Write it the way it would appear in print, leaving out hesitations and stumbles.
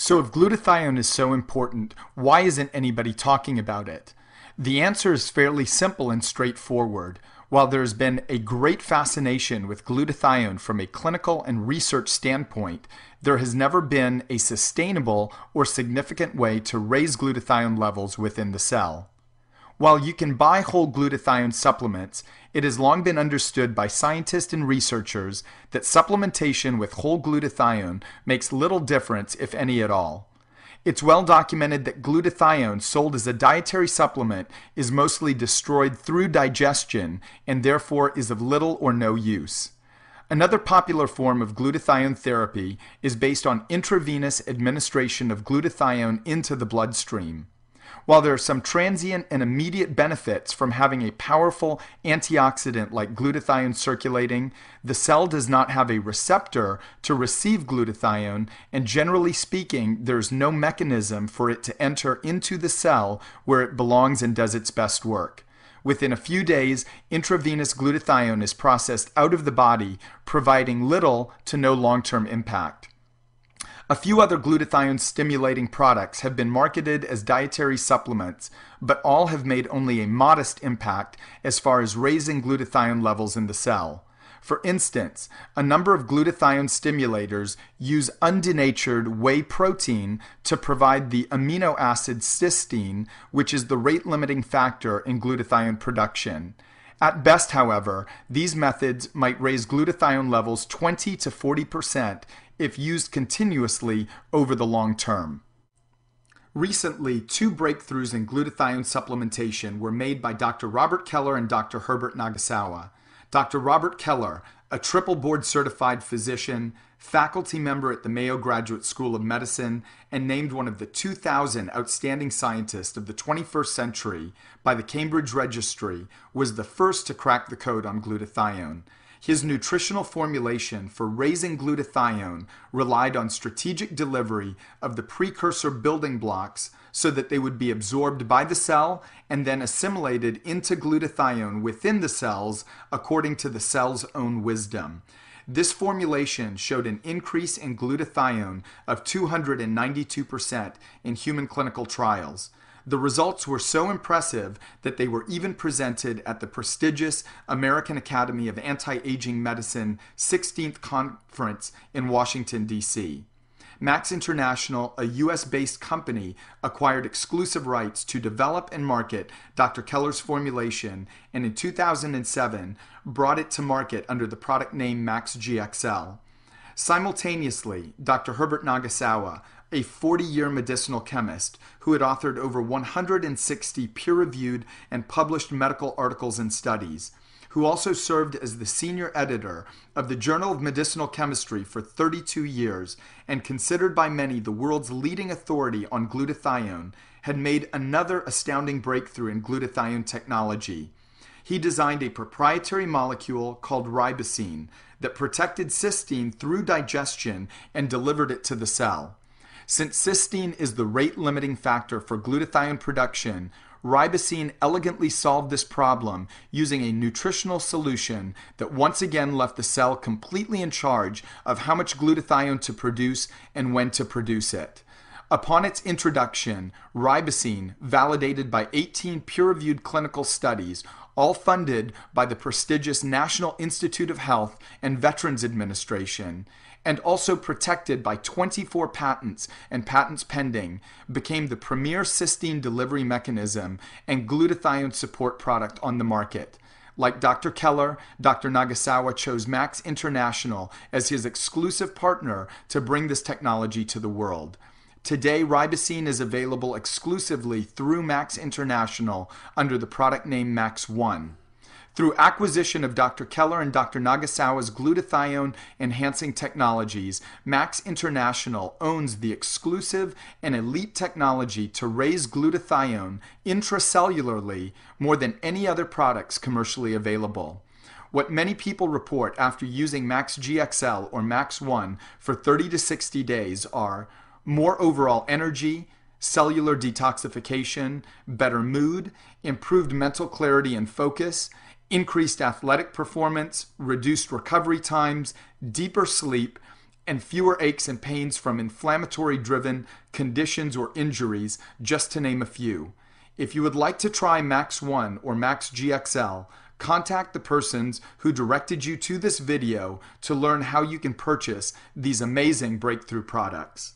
So if glutathione is so important, why isn't anybody talking about it? The answer is fairly simple and straightforward. While there has been a great fascination with glutathione from a clinical and research standpoint, there has never been a sustainable or significant way to raise glutathione levels within the cell. While you can buy whole glutathione supplements, it has long been understood by scientists and researchers that supplementation with whole glutathione makes little difference, if any at all. It's well documented that glutathione sold as a dietary supplement is mostly destroyed through digestion and therefore is of little or no use. Another popular form of glutathione therapy is based on intravenous administration of glutathione into the bloodstream. While there are some transient and immediate benefits from having a powerful antioxidant like glutathione circulating, the cell does not have a receptor to receive glutathione, and generally speaking, there's no mechanism for it to enter into the cell where it belongs and does its best work. Within a few days, intravenous glutathione is processed out of the body, providing little to no long-term impact. A few other glutathione-stimulating products have been marketed as dietary supplements, but all have made only a modest impact as far as raising glutathione levels in the cell. For instance, a number of glutathione stimulators use undenatured whey protein to provide the amino acid cysteine, which is the rate-limiting factor in glutathione production. At best, however, these methods might raise glutathione levels 20 to 40% if used continuously over the long term. Recently, two breakthroughs in glutathione supplementation were made by Dr. Robert Keller and Dr. Herbert Nagasawa. Dr. Robert Keller, a triple board certified physician, faculty member at the Mayo Graduate School of Medicine, and named one of the 2,000 outstanding scientists of the 21st century by the Cambridge Registry, was the first to crack the code on glutathione. His nutritional formulation for raising glutathione relied on strategic delivery of the precursor building blocks so that they would be absorbed by the cell and then assimilated into glutathione within the cells according to the cell's own wisdom. This formulation showed an increase in glutathione of 292% in human clinical trials. The results were so impressive that they were even presented at the prestigious American Academy of Anti-Aging Medicine 16th Conference in Washington, D.C. Max International, a U.S.-based company, acquired exclusive rights to develop and market Dr. Keller's formulation, and in 2007 brought it to market under the product name Max GXL. Simultaneously, Dr. Herbert Nagasawa, a 40-year medicinal chemist who had authored over 160 peer-reviewed and published medical articles and studies, who also served as the senior editor of the Journal of Medicinal Chemistry for 32 years and considered by many the world's leading authority on glutathione, had made another astounding breakthrough in glutathione technology. He designed a proprietary molecule called ribosine that protected cysteine through digestion and delivered it to the cell. Since cysteine is the rate-limiting factor for glutathione production, ribosine elegantly solved this problem using a nutritional solution that once again left the cell completely in charge of how much glutathione to produce and when to produce it. Upon its introduction, ribosine, validated by 18 peer-reviewed clinical studies, all funded by the prestigious National Institute of Health and Veterans Administration, and also protected by 24 patents and patents pending, became the premier cysteine delivery mechanism and glutathione support product on the market. Like Dr. Keller, Dr. Nagasawa chose Max International as his exclusive partner to bring this technology to the world. Today, ribosine is available exclusively through Max International under the product name Max 1. Through acquisition of Dr. Keller and Dr. Nagasawa's glutathione-enhancing technologies, Max International owns the exclusive and elite technology to raise glutathione intracellularly more than any other products commercially available. What many people report after using Max GXL or Max 1 for 30 to 60 days are more overall energy, cellular detoxification, better mood, improved mental clarity and focus, increased athletic performance, reduced recovery times, deeper sleep, and fewer aches and pains from inflammatory-driven conditions or injuries, just to name a few. If you would like to try Max 1 or Max GXL, contact the persons who directed you to this video to learn how you can purchase these amazing breakthrough products.